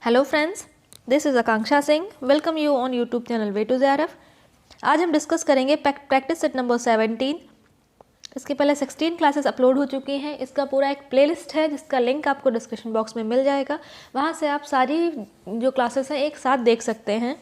Hello friends, this is Akanksha Singh. Welcome you on YouTube channel way to JRF. आज हम discuss करेंगे practice set number 17। इसके पहले 16 classes upload हो चुकी हैं। इसका पूरा एक प्लेलिस्ट है जिसका लिंक आपको डिस्क्रिप्शन बॉक्स में मिल जाएगा। वहाँ से आप सारी जो क्लासेस हैं एक साथ देख सकते हैं।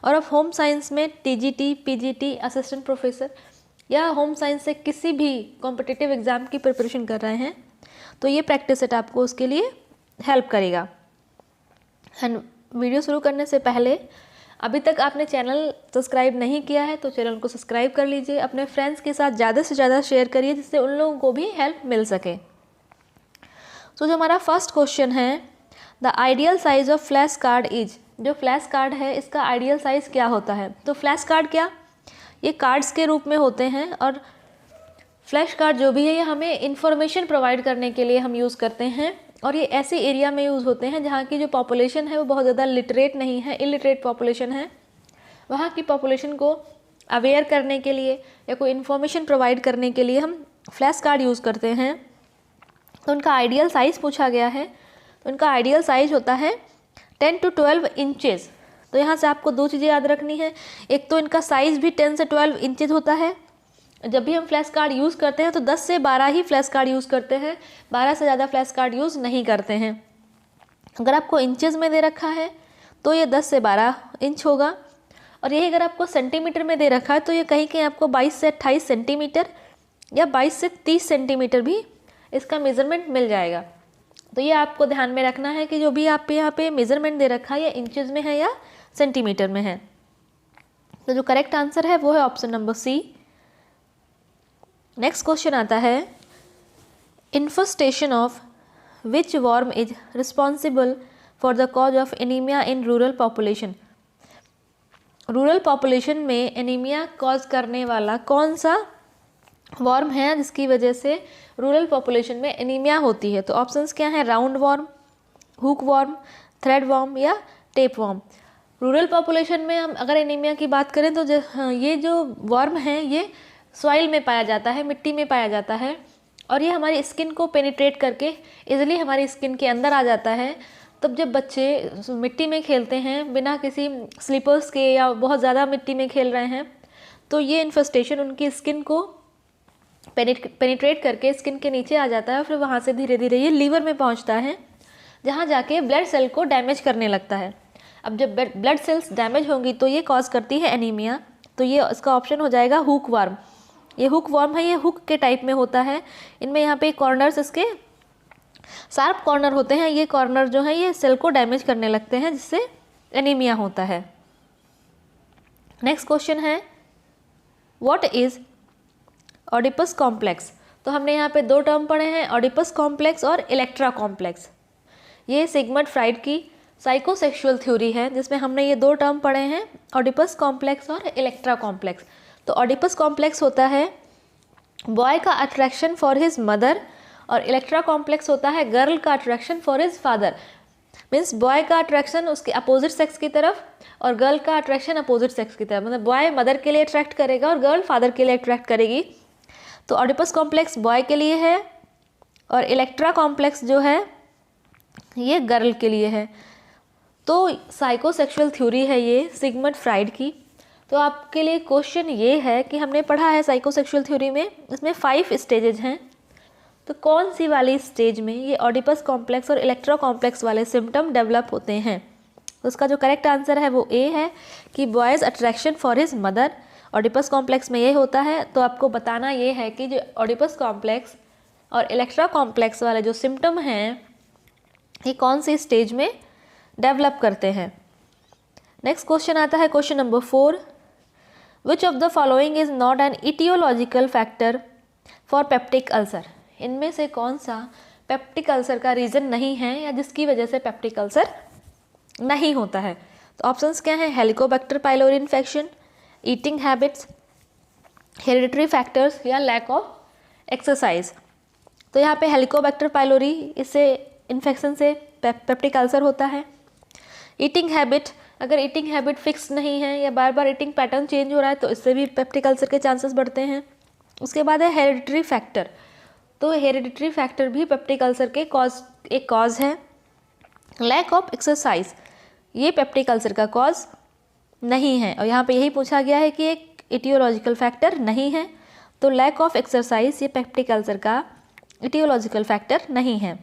और आप होम साइंस में टीजीटी, पीजीटी, असिस्टेंट प्रोफेसर या होम साइंस से किसी भी कॉम्पिटिटिव एग्ज़ाम की प्रिपरेशन कर रहे हैं तो ये प्रैक्टिस सेट आपको उसके लिए हेल्प करेगा। एंड वीडियो शुरू करने से पहले अभी तक आपने चैनल सब्सक्राइब नहीं किया है तो चैनल को सब्सक्राइब कर लीजिए। अपने फ्रेंड्स के साथ ज़्यादा से ज़्यादा शेयर करिए जिससे उन लोगों को भी हेल्प मिल सके। जो हमारा फर्स्ट क्वेश्चन है, the ideal size of flash card is. जो फ्लैश कार्ड है इसका आइडियल साइज़ क्या होता है? तो फ्लैश कार्ड क्या, ये कार्ड्स के रूप में होते हैं और फ्लैश कार्ड जो भी है ये हमें इंफॉर्मेशन प्रोवाइड करने के लिए हम यूज़ करते हैं। और ये ऐसे एरिया में यूज़ होते हैं जहाँ की जो पॉपुलेशन है वो बहुत ज़्यादा लिटरेट नहीं है, इलिटरेट पॉपुलेशन है। वहाँ की पॉपुलेशन को अवेयर करने के लिए या कोई इन्फॉर्मेशन प्रोवाइड करने के लिए हम फ्लैश कार्ड यूज़ करते हैं। तो उनका आइडियल साइज़ पूछा गया है, तो उनका आइडियल साइज़ होता है 10 to 12 इंचेस। तो यहाँ से आपको दो चीज़ें याद रखनी है। एक तो इनका साइज़ भी 10 से 12 इंचेस होता है। जब भी हम फ्लैश कार्ड यूज़ करते हैं तो 10 से 12 ही फ्लैश कार्ड यूज़ करते हैं, 12 से ज़्यादा फ्लैश कार्ड यूज़ नहीं करते हैं। अगर आपको इंचेस में दे रखा है तो ये 10 से 12 इंच होगा। और यही अगर आपको सेंटीमीटर में दे रखा है तो ये कहीं कहीं आपको 22 से 28 सेंटीमीटर या 22 से 30 सेंटीमीटर भी इसका मेज़रमेंट मिल जाएगा। तो ये आपको ध्यान में रखना है कि जो भी आप यहाँ पे मेज़रमेंट दे रखा है या इंचेस में है या सेंटीमीटर में है। तो जो करेक्ट आंसर है वो है option number C. Next question आता है, infestation of which worm is responsible for the cause of anaemia in rural population. Rural population में एनीमिया कॉज करने वाला कौन सा वर्म है जिसकी वजह से रूरल पॉपुलेशन में एनीमिया होती है? तो ऑप्शंस क्या हैं? Round worm, hook worm, thread worm या टेप वर्म। रूरल पॉपुलेशन में हम अगर एनीमिया की बात करें तो ये जो वर्म है ये सॉइल में पाया जाता है, मिट्टी में पाया जाता है और ये हमारी स्किन को पेनिट्रेट करके इजीली हमारी स्किन के अंदर आ जाता है। तब जब बच्चे मिट्टी में खेलते हैं बिना किसी स्लीपर्स के या बहुत ज़्यादा मिट्टी में खेल रहे हैं तो ये इन्फेस्टेशन उनकी स्किन को पेनिट्रेट करके स्किन के नीचे आ जाता है और फिर वहाँ से धीरे धीरे ये लीवर में पहुँचता है जहाँ जाके ब्लड सेल को डैमेज करने लगता है। अब जब ब्लड सेल्स डैमेज होंगी तो ये कॉज करती है एनीमिया। तो ये इसका ऑप्शन हो जाएगा हुक वर्म। ये हुक वर्म है, ये हुक के टाइप में होता है। इनमें यहाँ पे कॉर्नर्स इसके शार्प कॉर्नर होते हैं। ये कॉर्नर जो है ये सेल को डैमेज करने लगते हैं जिससे एनीमिया होता है। नेक्स्ट क्वेश्चन है, व्हाट इज ओडिपस कॉम्प्लेक्स। तो हमने यहाँ पे दो टर्म पढ़े हैं, ओडिपस कॉम्प्लेक्स और इलेक्ट्रा कॉम्प्लेक्स। ये सिगमंड फ्राइड की साइकोसेक्सुअल थ्योरी है जिसमें हमने ये दो टर्म पढ़े हैं, ओडिपस कॉम्प्लेक्स और इलेक्ट्रा कॉम्प्लेक्स। तो ओडिपस कॉम्प्लेक्स होता है बॉय का अट्रैक्शन फॉर हिज मदर और इलेक्ट्रा कॉम्प्लेक्स होता है गर्ल का attraction for his father. Means boy का अट्रैक्शन उसके अपोजिट सेक्स की तरफ और गर्ल का अट्रैक्शन अपोजिट सेक्स की तरफ। मतलब बॉय मदर के लिए अट्रैक्ट करेगा और गर्ल फादर के लिए अट्रैक्ट करेगी। तो ओडिपस कॉम्प्लेक्स बॉय के लिए है और इलेक्ट्रा कॉम्प्लेक्स जो है ये गर्ल के लिए है। तो साइकोसेक्सुअल थ्योरी है ये सिगमंड फ्राइड की। तो आपके लिए क्वेश्चन ये है कि हमने पढ़ा है साइकोसेक्सुअल थ्योरी में इसमें 5 स्टेजेज हैं। तो कौन सी वाली स्टेज में ये ओडिपस कॉम्प्लेक्स और इलेक्ट्रा कॉम्प्लेक्स वाले सिम्टम डेवलप होते हैं? तो उसका जो करेक्ट आंसर है वो ए है कि boys attraction for his mother Oedipus complex में ये होता है। तो आपको बताना ये है कि जो ओडिपस कॉम्प्लेक्स और इलेक्ट्रा कॉम्प्लेक्स वाले जो सिम्टम हैं ये कौन सी स्टेज में डेवलप करते हैं। नेक्स्ट क्वेश्चन आता है question number 4, which of the following is not an aetiological factor for peptic ulcer. इनमें से कौन सा पेप्टिक अल्सर का रीज़न नहीं है या जिसकी वजह से पेप्टिक अल्सर नहीं होता है? तो ऑप्शंस क्या हैं? Helicobacter pylori infection, eating habits, hereditary factors या लैक ऑफ एक्सरसाइज। तो यहाँ पे हेलिकोबैक्टर पाइलोरी इससे इन्फेक्शन से पेप्टिक अल्सर होता है। ईटिंग हैबिट, अगर ईटिंग हैबिट फिक्स नहीं है या बार बार ईटिंग पैटर्न चेंज हो रहा है तो इससे भी पेप्टिक अल्सर के चांसेस बढ़ते हैं। उसके बाद है हेरिडिटरी फैक्टर। तो हेरिडिटरी फैक्टर भी पेप्टिक अल्सर के एक कॉज है। लैक ऑफ एक्सरसाइज, ये पेप्टिक अल्सर का कॉज नहीं है। और यहाँ पे यही पूछा गया है कि एक इटियोलॉजिकल फैक्टर नहीं है, तो लैक ऑफ एक्सरसाइज ये पेप्टिक अल्सर का इटियोलॉजिकल फैक्टर नहीं है।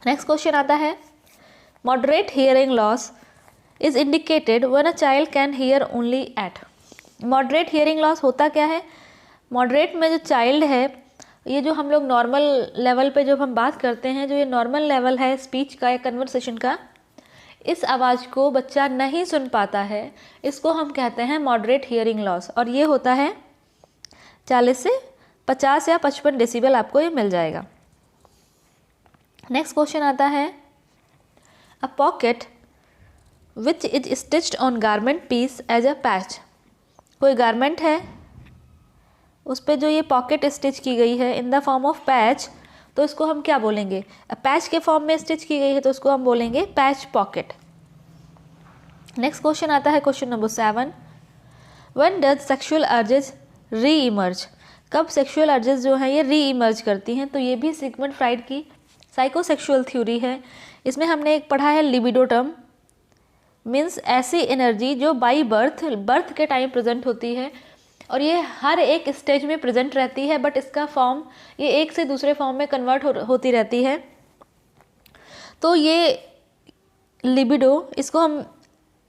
नेक्स्ट क्वेश्चन आता है, moderate hearing loss is indicated when a child can hear only at. Moderate hearing loss होता क्या है? मॉडरेट में जो चाइल्ड है, ये जो हम लोग नॉर्मल लेवल पे जब हम बात करते हैं, जो ये नॉर्मल लेवल है स्पीच का या कन्वर्सेशन का, इस आवाज़ को बच्चा नहीं सुन पाता है, इसको हम कहते हैं मॉडरेट हियरिंग लॉस। और ये होता है 40 से 50 या 55 डेसिबल आपको ये मिल जाएगा। नेक्स्ट क्वेश्चन आता है, a pocket which is stitched on garment piece as a patch. कोई गारमेंट है, उस पर जो ये पॉकेट स्टिच की गई है in the form of patch, तो इसको हम क्या बोलेंगे? पैच के फॉर्म में स्टिच की गई है तो इसको हम बोलेंगे पैच पॉकेट। नेक्स्ट क्वेश्चन आता है question number 7, when does sexual urges री इमर्ज। कब सेक्सुअल अर्जेस जो है ये री इमर्ज करती हैं? तो ये भी सिगमंड फ्राइड की साइकोसेक्सुअल थ्योरी है। इसमें हमने एक पढ़ा है लिबिडो टर्म, मीन्स ऐसी एनर्जी जो बाई बर्थ के टाइम प्रेजेंट होती है और ये हर एक स्टेज में प्रेजेंट रहती है, बट इसका फॉर्म ये एक से दूसरे फॉर्म में कन्वर्ट होती रहती है। तो ये लिबिडो, इसको हम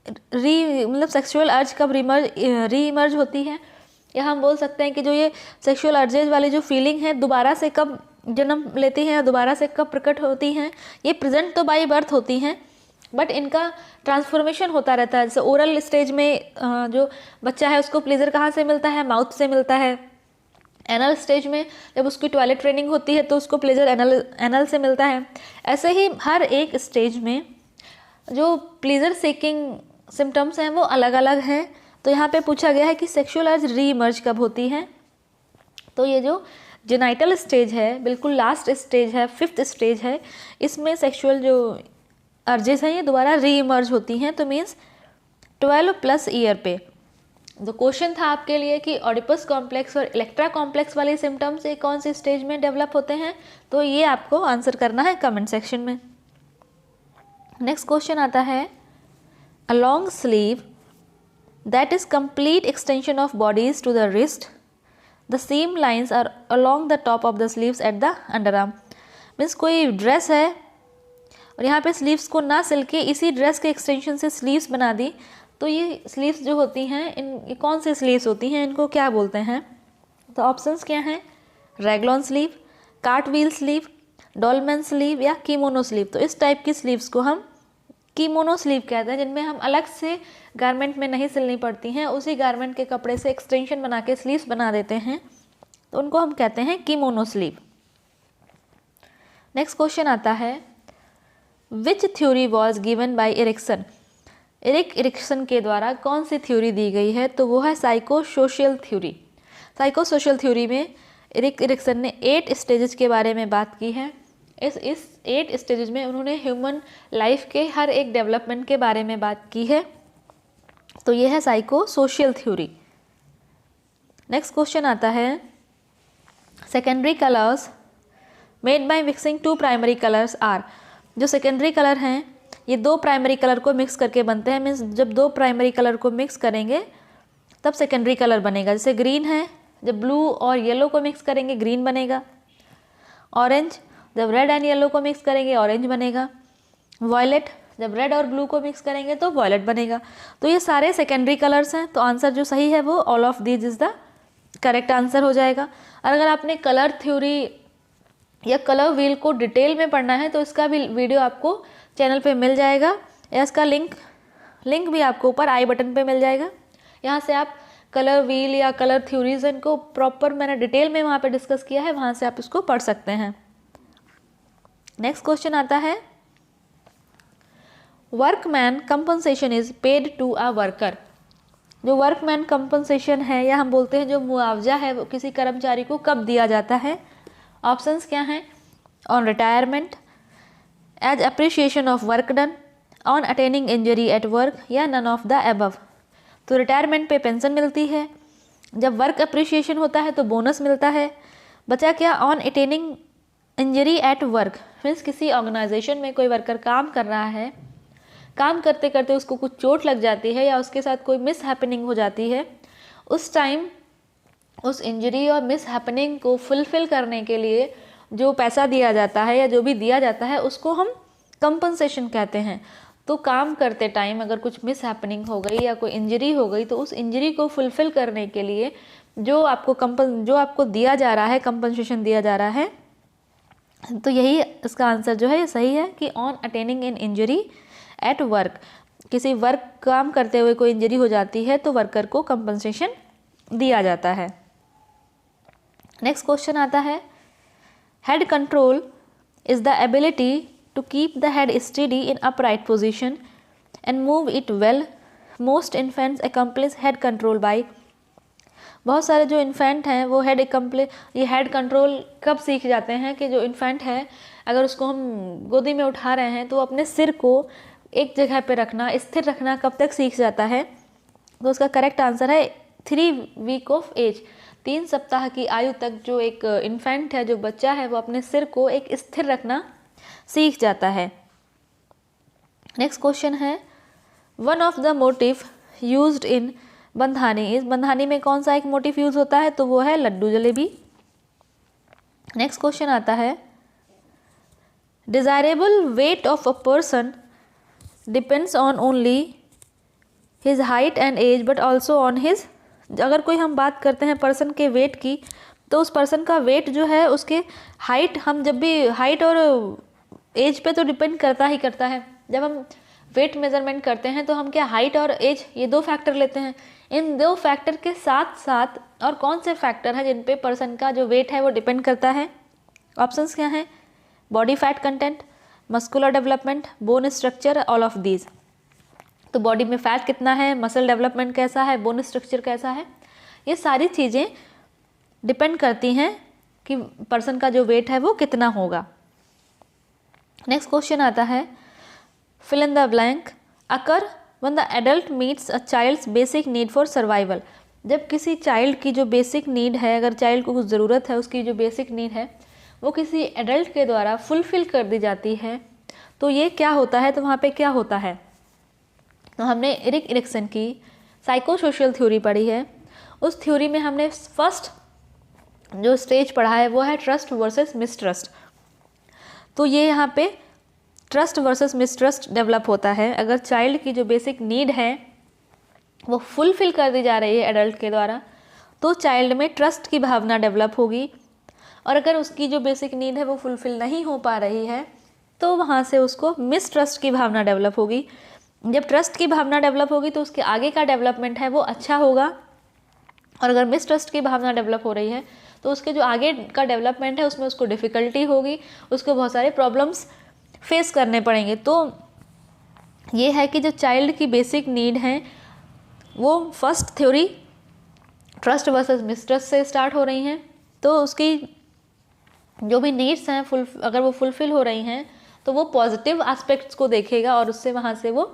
मतलब सेक्सुअल अर्ज कब री इमर्ज होती है, या हम बोल सकते हैं कि जो ये सेक्सुअल अर्जेज वाली जो फीलिंग है दोबारा से कब जन्म लेती हैं, दोबारा से कब प्रकट होती हैं। ये प्रेजेंट तो बाई बर्थ होती हैं, बट इनका ट्रांसफॉर्मेशन होता रहता है। जैसे ओरल स्टेज में जो बच्चा है उसको प्लेजर कहाँ से मिलता है? माउथ से मिलता है। एनल स्टेज में जब उसकी टॉयलेट ट्रेनिंग होती है तो उसको प्लेजर एनल से मिलता है। ऐसे ही हर एक स्टेज में जो प्लेजर सीकिंग सिम्टम्स हैं वो अलग अलग हैं। तो यहाँ पे पूछा गया है कि सेक्सुअल अर्ज री इमर्ज कब होती हैं? तो ये जो जेनाइटल स्टेज है, बिल्कुल लास्ट स्टेज है, 5th स्टेज है, इसमें सेक्सुअल जो अर्जेस हैं ये दोबारा री इमर्ज होती हैं। तो मीन्स 12+ ईयर पे। जो क्वेश्चन था आपके लिए कि ऑडिपस कॉम्प्लेक्स और इलेक्ट्रा कॉम्प्लेक्स वाले सिम्टम्स ये कौन सी स्टेज में डेवलप होते हैं, तो ये आपको आंसर करना है कमेंट सेक्शन में। नेक्स्ट क्वेश्चन आता है, a long sleeve that is complete extension of bodies to the wrist, the same lines are along the top of the sleeves at the under arm. Means कोई dress है और यहाँ पे sleeves को ना सिल के इसी ड्रेस के एक्सटेंशन से स्लीव्स बना दी, तो ये स्लीव्स जो होती हैं ये कौन सी स्लीव्स होती हैं, इनको क्या बोलते हैं? तो ऑप्शंस क्या हैं? Raglan sleeve, cartwheel sleeve, dolman sleeve या कीमोनो स्लीव। तो इस टाइप की स्लीव्स को हम कीमोनो स्लीव कहते हैं, जिनमें हम अलग से गारमेंट में नहीं सिलनी पड़ती हैं, उसी गारमेंट के कपड़े से एक्सटेंशन बना के स्लीव्स बना देते हैं, तो उनको हम कहते हैं कीमोनो स्लीव। नेक्स्ट क्वेश्चन आता है, which theory was given by Erikson. Erikson के द्वारा कौन सी थ्योरी दी गई है? तो वो है साइकोसोशियल थ्योरी। साइकोसोशियल थ्योरी में एरिक्सन ने 8 स्टेजेस के बारे में बात की है। इस 8 स्टेजेस में उन्होंने ह्यूमन लाइफ के हर एक डेवलपमेंट के बारे में बात की है। तो ये है साइकोसोशियल थ्योरी। नेक्स्ट क्वेश्चन आता है, secondary colours made by mixing 2 primary colours are. जो सेकेंडरी कलर हैं ये 2 प्राइमरी कलर को मिक्स करके बनते हैं। मीन्स जब 2 प्राइमरी कलर को मिक्स करेंगे तब सेकेंडरी कलर बनेगा। जैसे ग्रीन है, जब ब्लू और येलो को मिक्स करेंगे ग्रीन बनेगा। ऑरेंज, जब रेड एंड येलो को मिक्स करेंगे ऑरेंज बनेगा। वॉयलेट, जब रेड और ब्लू को मिक्स करेंगे तो वॉयलेट बनेगा। तो ये सारे सेकेंडरी कलर्स हैं। तो आंसर जो सही है वो all of these is the correct answer हो जाएगा। और अगर आपने कलर थ्योरी या कलर व्हील को डिटेल में पढ़ना है तो इसका भी वीडियो आपको चैनल पे मिल जाएगा, या इसका लिंक भी आपको ऊपर आई बटन पे मिल जाएगा। यहाँ से आप कलर व्हील या कलर थ्योरीज इनको प्रॉपर मैंने डिटेल में वहाँ पे डिस्कस किया है, वहाँ से आप इसको पढ़ सकते हैं। नेक्स्ट क्वेश्चन आता है, workman compensation is paid to a worker. जो वर्कमैन कंपनसेशन है या हम बोलते हैं जो मुआवजा है वो किसी कर्मचारी को कब दिया जाता है? ऑप्शंस क्या हैं? On retirement, as appreciation of work done, on attaining injury at work, या नन ऑफ द अबव। तो रिटायरमेंट पे पेंशन मिलती है, जब वर्क अप्रिशिएशन होता है तो बोनस मिलता है। बचा क्या? On attaining injury at work, means किसी ऑर्गेनाइजेशन में कोई वर्कर काम कर रहा है, काम करते करते उसको कुछ चोट लग जाती है या उसके साथ कोई मिस हैपनिंग हो जाती है, उस टाइम उस इंजरी और मिस हैपनिंग को फुलफ़िल करने के लिए जो पैसा दिया जाता है या जो भी दिया जाता है उसको हम कंपनसेशन कहते हैं। तो काम करते टाइम अगर कुछ मिस हैपनिंग हो गई या कोई इंजरी हो गई तो उस इंजरी को फुलफ़िल करने के लिए जो आपको दिया जा रहा है, कंपनसेशन दिया जा रहा है, तो यही इसका आंसर जो है ये सही है कि on attaining in injury at work, किसी वर्क काम करते हुए कोई इंजरी हो जाती है तो वर्कर को कंपनसेशन दिया जाता है। नेक्स्ट क्वेश्चन आता है, head control is the ability to keep the head steady in upright position and move it well. Most infants accomplish head control by. बहुत सारे जो इन्फेंट हैं वो ये हेड कंट्रोल कब सीख जाते हैं कि जो इन्फेंट है अगर उसको हम गोदी में उठा रहे हैं तो अपने सिर को एक जगह पे रखना, स्थिर रखना कब तक सीख जाता है? तो उसका करेक्ट आंसर है 3 वीक ऑफ एज। 3 सप्ताह की आयु तक जो एक इन्फेंट है, जो बच्चा है, वो अपने सिर को एक स्थिर रखना सीख जाता है। नेक्स्ट क्वेश्चन है, one of the motive used in Bandhani. इस बंधानी में कौन सा एक मोटिव यूज होता है? तो वो है लड्डू जलेबी। नेक्स्ट क्वेश्चन आता है, desirable weight of a person depends on only his height and age but also on his. अगर कोई हम बात करते हैं पर्सन के वेट की तो उस पर्सन का वेट जो है उसके हाइट, हम जब भी हाइट और एज पे तो डिपेंड करता ही करता है। जब हम वेट मेजरमेंट करते हैं तो हम क्या हाइट और एज ये 2 फैक्टर लेते हैं। इन 2 फैक्टर के साथ साथ और कौन से फैक्टर हैं जिन पे पर्सन का जो वेट है वो डिपेंड करता है? ऑप्शंस क्या हैं? Body fat content, muscular development, bone structure, all of these. तो बॉडी में फैट कितना है, मसल डेवलपमेंट कैसा है, बोन स्ट्रक्चर कैसा है, ये सारी चीज़ें डिपेंड करती हैं कि पर्सन का जो वेट है वो कितना होगा। नेक्स्ट क्वेश्चन आता है, fill in the blank occur when the adult meets a child's basic need for survival. जब किसी चाइल्ड की जो बेसिक नीड है, अगर चाइल्ड को कुछ ज़रूरत है, उसकी जो बेसिक नीड है वो किसी एडल्ट के द्वारा फुलफ़िल कर दी जाती है तो ये क्या होता है? तो वहाँ पे क्या होता है? तो हमने एरिक एरिक्सन की साइको सोशल थ्योरी पढ़ी है। उस थ्योरी में हमने फर्स्ट जो स्टेज पढ़ा है वो है ट्रस्ट वर्सेस मिसट्रस्ट। तो ये यहाँ पे ट्रस्ट वर्सेस मिसट्रस्ट डेवलप होता है। अगर चाइल्ड की जो बेसिक नीड है वो फुलफ़िल कर दी जा रही है एडल्ट के द्वारा तो चाइल्ड में ट्रस्ट की भावना डेवलप होगी, और अगर उसकी जो बेसिक नीड है वो फुलफ़िल नहीं हो पा रही है तो वहाँ से उसको मिसट्रस्ट की भावना डेवलप होगी। जब ट्रस्ट की भावना डेवलप होगी तो उसके आगे का डेवलपमेंट है वो अच्छा होगा, और अगर मिसट्रस्ट की भावना डेवलप हो रही है तो उसके जो आगे का डेवलपमेंट है उसमें उसको डिफ़िकल्टी होगी, उसको बहुत सारे प्रॉब्लम्स फेस करने पड़ेंगे। तो ये है कि जो चाइल्ड की बेसिक नीड है वो first theory trust versus mistrust से स्टार्ट हो रही हैं। तो उसकी जो भी नीड्स हैं अगर वो फुलफ़िल हो रही हैं तो वो पॉजिटिव एस्पेक्ट्स को देखेगा और उससे वहाँ से वो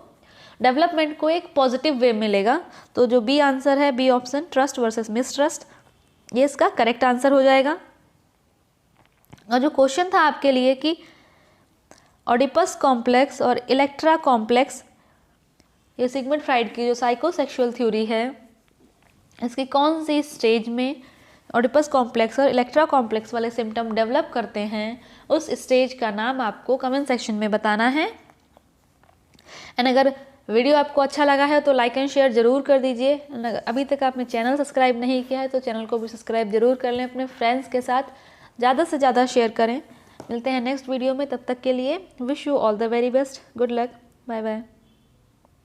डेवलपमेंट को एक पॉजिटिव वे मिलेगा। तो जो बी आंसर है, B option, trust versus mistrust, ये इसका करेक्ट आंसर हो जाएगा। और जो क्वेश्चन था आपके लिए कि ओडिपस कॉम्प्लेक्स और इलेक्ट्रा कॉम्प्लेक्स, ये सिगमंड फ्राइड की जो साइकोसेक्सुअल थ्योरी है, इसकी कौन सी स्टेज में ओडिपस कॉम्प्लेक्स और इलेक्ट्रा कॉम्प्लेक्स वाले सिम्टम डेवलप करते हैं, उस स्टेज का नाम आपको कमेंट सेक्शन में बताना है। एंड अगर वीडियो आपको अच्छा लगा है तो लाइक एंड शेयर ज़रूर कर दीजिए। अभी तक आपने चैनल सब्सक्राइब नहीं किया है तो चैनल को भी सब्सक्राइब ज़रूर कर लें, अपने फ्रेंड्स के साथ ज़्यादा से ज़्यादा शेयर करें। मिलते हैं नेक्स्ट वीडियो में, तब तक के लिए wish you all the very best, good luck, bye bye.